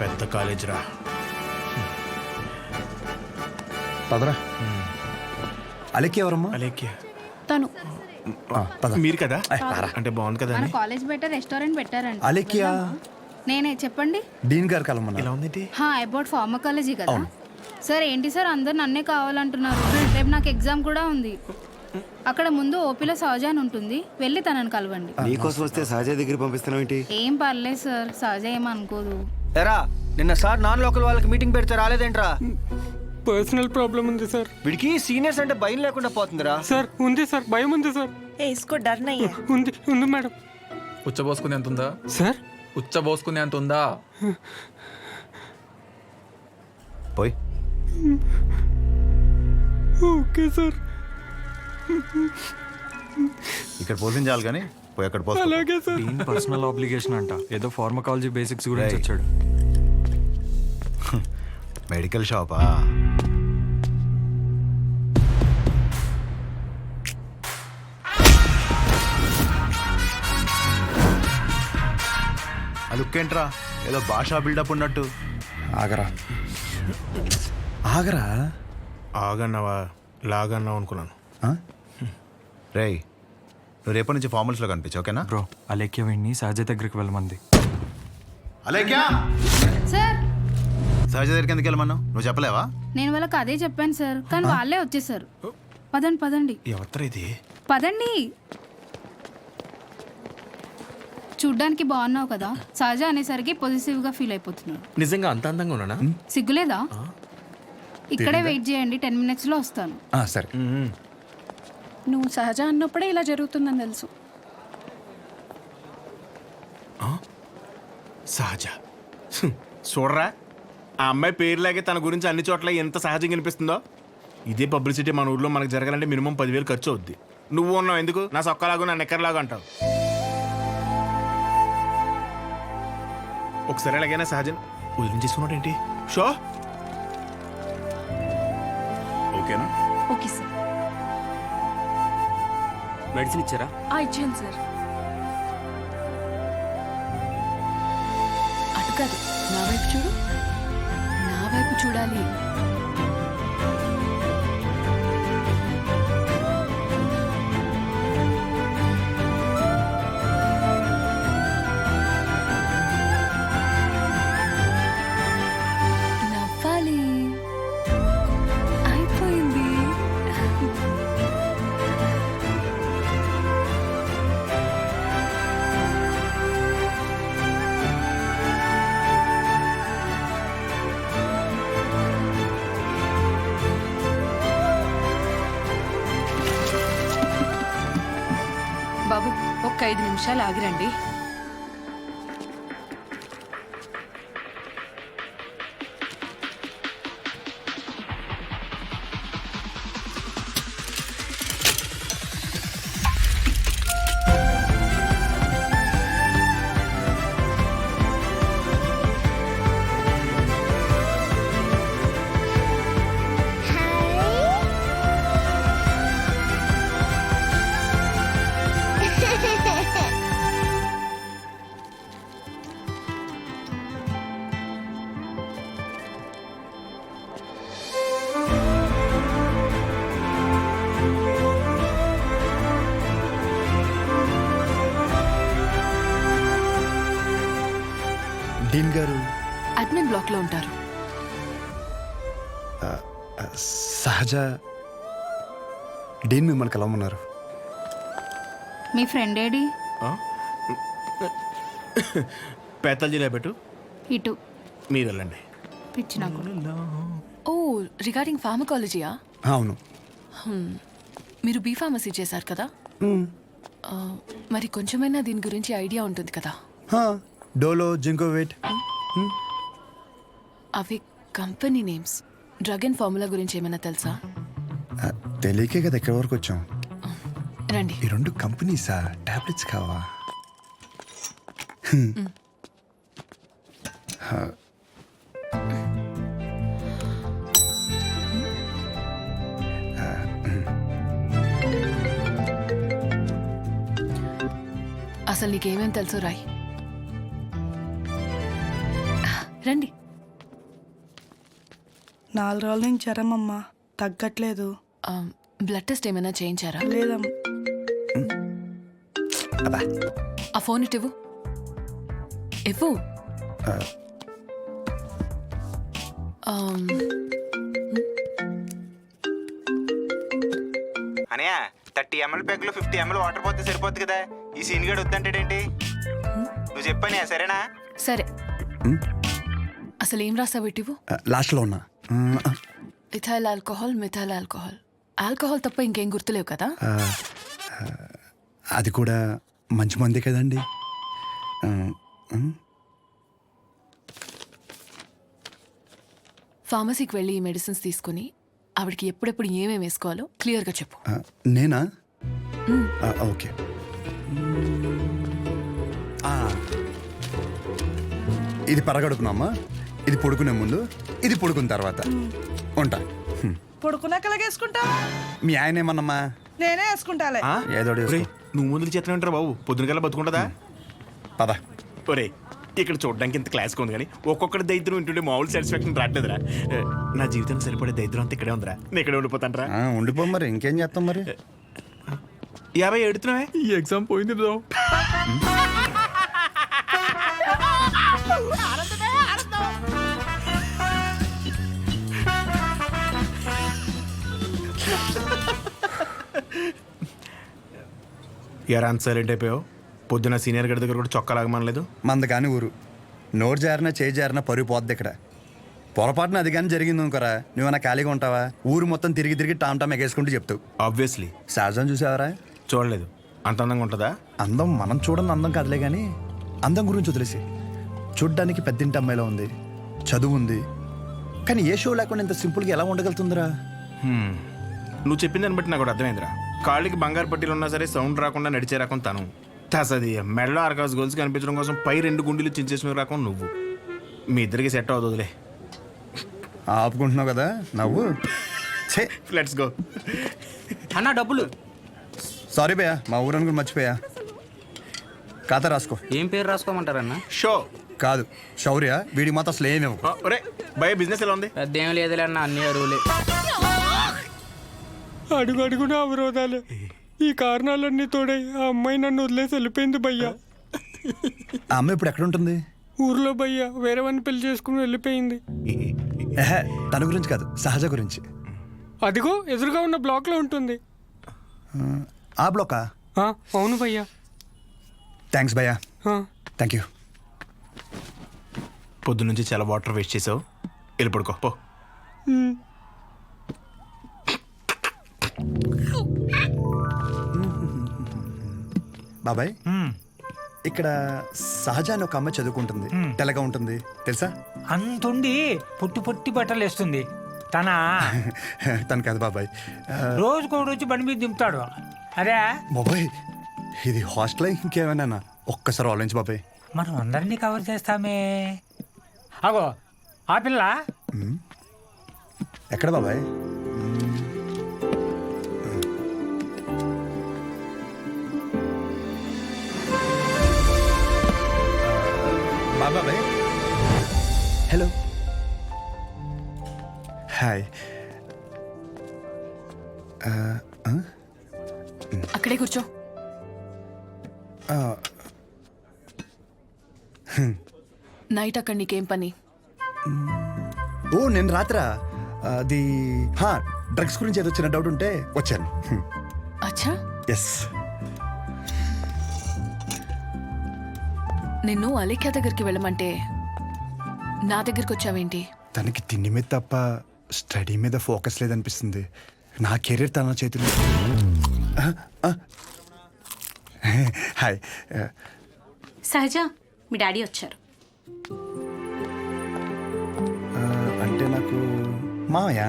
పెద్ద కాలేజ్ రా. పదరా. అలెక్కి ఎవరమ్మా? అలేఖ్య తను మీరు కదా? అంటే బాగుంది కదా మన అని. కాలేజ్ బయట రెస్టారెంట్ పెట్టారంట. అలెక్కియా నేనే చెప్పండి. డీన్ గారు కలమన్నా. ఇలా ఉంది. అబౌట్ ఫార్మకాలజీ కదా సార్. ఏంటి సార్ అందరు నన్నే కావాలంటున్నారు. రేపు నాకు ఎగ్జామ్ కూడా ఉంది. అక్కడ ముందు ఓపీలో సహజ అని ఉంటుంది, వెళ్ళి తనని కలవండి. నీకోసం వస్తే సహజ దగ్గర పంపిస్తున్నావు ఏంటి? ఏం పర్లేదు సార్, సహజ ఏమనుకోదు. ఎరా నిన్న సార్ నాన్ లోకల్ వాళ్ళకి మీటింగ్ పెడితే రాలేదేంట్రా? పర్సనల్ ప్రాబ్లం ఉంది సార్. వీడికి సీనియర్స్ అంటే భయం లేకుండా పోతుందిరా. సార్ ఉంది సార్, భయం ఉంది సార్. इसको डर नहीं है। ఉంది మేడం. ఉచ్చబోసుకునే అంత ఉందా సార్? ఉచ్చబోసుకునే అంత ఉందా? పోయి. Okay sir. ఇక్కడ పోషించాలి కానీ పోయి అక్కడ పోయి. అలాగే సార్. డీన్ పర్సనల్ ఆబ్లిగేషన్ అంట, ఏదో ఫార్మకాలజీ బేసిక్స్ గురించి వచ్చాడు. మెడికల్ షాపా? ఆ లుక్ ఏంట్రా, ఏదో భాషా బిల్డప్ ఉన్నట్టు. ఆగరా ఆగరా. ఆగన్నావా లాగన్నావు అనుకున్నాను. రేయ్, నువ్వు రేపటి నుంచి ఫార్మల్స్లో కనిపించు, ఓకేనా? బ్రో, అలేఖ్య వీడిని సహజ దగ్గరికి వెళ్ళమంది. అలేఖ్యా, సార్ సహజ దగ్గరికి ఎందుకు వెళ్ళమన్నావు? నువ్వు చెప్పలేవా? నేను వాళ్ళకి అదే చెప్పాను సార్, కానీ వాళ్ళే వచ్చేసారు. పదండి పదండి ఎవరు ఇది? పదండి. చూడ్డానికి బాగున్నావు కదా, సహజ అనేసరికి పొజిటివ్ గా ఫీల్ అయిపోతున్నాడు. నిజంగా అంత అందంగా ఉన్నానా? సిగ్గులేదా? ఇక్కడే వెయిట్ చేయండి, 10 minutes లో వస్తాను. సరే. నువ్వు సహజ అన్నప్పుడే ఇలా జరుగుతుందని తెలుసు. సహజ చూడరా, ఆ అమ్మాయి పేరులాగే తన గురించి అన్ని చోట్ల ఎంత సహజంగా అనిపిస్తుందో. ఇదే పబ్లిసిటీ మన ఊర్లో మనకు జరగాలంటే మినిమం 10,000 ఖర్చు అవుద్ది. నువ్వు ఉన్నావు ఎందుకు? నా సొక్కలాగా నా నెక్కర్లాగా అంటావు. ఒకసారి ఎలాగైనా సహజన్ వదిలించేసుకున్నాడు ఏంటి? షో ఓకేనా? Okay sir. మెడిసిన్ ఇచ్చారా? ఇచ్చాను సార్. అటు కాదు, నా వైపు చూడు. నా వైపు చూడాలి. నవ్వాలి. అయిపోయింది. బాబు, ఒక్క 5 నిమిషాలు ఆగిరండి. డీన్ గారు అడ్మిన్ బ్లాక్ లో ఉంటారు. సహజ డీన్ మిమ్మల్ని కలవమన్నారు. మీ ఫ్రెండ్ ఏడి? పేతల్జీలో పెట్టు, ఇటు మీరు వెళ్ళండి. పిచ్చి నాకు. ఓ, రిగార్డింగ్ ఫార్మకాలజీయా? అవును. మీరు బీ ఫార్మసీ చేశారు కదా, మరి కొంచెమైనా దీని గురించి ఐడియా ఉంటుంది కదా. డోలో, జింకోవేట్. అవి company names. Drug and formula గురించి ఏమైనా తెలుసా? తెలియకే కదా ఎక్కడి వరకు వచ్చాం. రండి. ఈ 2 కంపెనీసా? టాబ్లెట్స్ కావా? అసలు నీకేమేం తెలుసు రాయ్. రండి. 4 రోజుల నుంచి జ్వరం అమ్మా, తగ్గట్లేదు. బ్లడ్ టెస్ట్ ఏమైనా చేయించారా? లేదమ్మా. ఆ ఫోన్ ఇటు ఇవ్వు. అనయా 30 ml ప్యాక్లో 50 ml వాటర్ పోతే సరిపోద్ది కదా, ఈ సీన్ గడు వద్దంటాడేంటి? నువ్వు చెప్పానే సరేనా? సరే, అసలు ఏం రాసావు ఇటు? లాస్ట్లో ఉన్నా. Ethyl alcohol, methyl alcohol. Alcohol తప్ప ఇంకేం గుర్తులేవు కదా? అది కూడా మంచి మందే కదండి. ఫార్మసీకి వెళ్ళి ఈ మెడిసిన్స్ తీసుకుని ఆవిడకి ఎప్పుడెప్పుడు ఏమేమి వేసుకోవాలో క్లియర్గా చెప్పు. నేనా? ఓకే. ఇది పరగడుపునమ్మా, ఇది పడుకునే ముందు, ఇది పడుకున్న తర్వాత. ఉంటా. పడుకున్నాక వేసుకుంటా. మీ ఆయన ఏమన్నమ్మా? నేనే వేసుకుంటాలే. ఏదో ఒకటి ఒరేయ్, వేసుకో. నువ్వు ముందు చేతనే ఉంటారా బాబు? పొద్దున కల్లా బతుకుంటుందా? పద. ఒరే, ఇక్కడ చూడడానికి ఇంత క్లాస్గా ఉంది కానీ ఒక్కొక్కటి దరిద్రం వింటుంటే మామూలు సాటిస్ఫాక్షన్ రావట్లేదురా. నా జీవితానికి సరిపడే దరిద్రం అంతా ఇక్కడే ఉందిరా. నేను ఇక్కడే ఉండిపోతాను రా. ఉండిపో మరి, ఇంకేం చేస్తాం మరి. 50 ఎడుతున్నావే? ఈ ఎగ్జామ్ పోయింది బ్రో. ఎరా అంత సైలెంట్ అయిపోయావు? పొద్దున సీనియర్ గడి దగ్గర కూడా చొక్కా లాగమనలేదు. మంద కాని ఊరు, నోరు జారినా చేయి జారినా పరుగు పోద్ది ఇక్కడ. పొరపాటున అది కానీ జరిగింది అనుకోరా, నువ్వన్నా ఖాళీగా ఉంటావా? ఊరు మొత్తం తిరిగి తిరిగి టామ్ టామ్ ఎగేసుకుంటూ చెప్తావు. ఆబ్వియస్లీ. సహజం చూసావరా? చూడలేదు. అంత అందంగా ఉంటుందా? అందం మనం చూడని అందం కాదులే కానీ, అందం గురించి వదిలేసి, చూడ్డానికి పెద్దింటి అమ్మాయిలో ఉంది, చదువు ఉంది, కానీ ఏ షో లేకుండా ఇంత సింపుల్గా ఎలా ఉండగలుగుతుందిరా? నువ్వు చెప్పిన దాన్ని బట్టి నాకు ఒకటి అర్థమైందిరా. కాళ్ళకి బంగారు పట్టీలు ఉన్నా సరే సౌండ్ రాకుండా నడిచే రకం తను. తసది మెడలో ఆర్కాస్ గోల్స్ కనిపించడం కోసం పై 2 గుండెలు చించేసిన రకం నువ్వు. మీ ఇద్దరికి సెట్ అవుతుందిలే. ఆపుకుంటున్నావు కదా నవ్వు. Let's go. అన్న డబ్బులు. సారీ భయ్యా, మా ఊరని కూడా మర్చిపోయా. ఖాతా రాసుకో. ఏం పేరు రాసుకోమంటారన్న? షో కాదు శౌర్య, వీడికి మాత్రం అసలు ఏమేవు. ఒరే భయ, బిజినెస్ ఎలా ఉంది? పెద్ద ఏం లేదులే అన్న, అన్ని అరువులే. అడుగు అడుగున అవరోధాలే. ఈ కారణాలన్నీ తోడై ఆ అమ్మాయి నన్ను వదిలేసి వెళ్ళిపోయింది భయ్యా. ఆ అమ్మాయి ఇప్పుడు ఎక్కడ ఉంటుంది? ఊర్లో భయ్యా వేరే వాడిని పెళ్లి చేసుకుని వెళ్ళిపోయింది. తన గురించి కాదు, సహజ గురించి. అదిగో ఎదురుగా ఉన్న బ్లాక్లో ఉంటుంది. ఆ బ్లాకా? అవును భయ్యా. థ్యాంక్స్ భయ్యా. Thank you. పొద్దు నుంచి చాలా వాటర్ వేస్ట్ చేసావు, వెళ్ళి పడుకో పో. బాబాయ్, ఇక్కడ సహజ అని ఒక అమ్మాయి చదువుకుంటుంది, తెల్లగా ఉంటుంది తెలుసా? అంతుండి పొట్టి పొట్టి బట్టలు వేస్తుంది. తను కాదు బాబాయ్, రోజుకో రోజు బండి మీద దింపుతాడు. అదే బాబాయ్ ఇది హాస్టల్ ఇంకేమైనా? ఒక్కసారి ఆలోచించు బాబాయ్. మనం అందరినీ కవర్ చేస్తామే. అగో ఆ పిల్ల ఎక్కడ బాబాయ్? బాబాయ్ హలో, హాయ్. అక్కడే కూర్చో. నైట్ అక్కడ నీకేం పని? ఓ నేను రాత్రా అది డ్రగ్స్ గురించి ఏదో చిన్న డౌట్ ఉంటే వచ్చాను. అచ్చా, ఎస్. నిన్ను అలేఖ్య దగ్గరికి వెళ్ళమంటే నా దగ్గరికి వచ్చావేంటి? తనకి తిండి మీద తప్ప స్టడీ మీద ఫోకస్ లేదనిపిస్తుంది. నా కెరీర్ తన చేతిలో. హాయ్. సహజ, మీ డాడీ వచ్చారు. అంటే నాకు మావయ్య.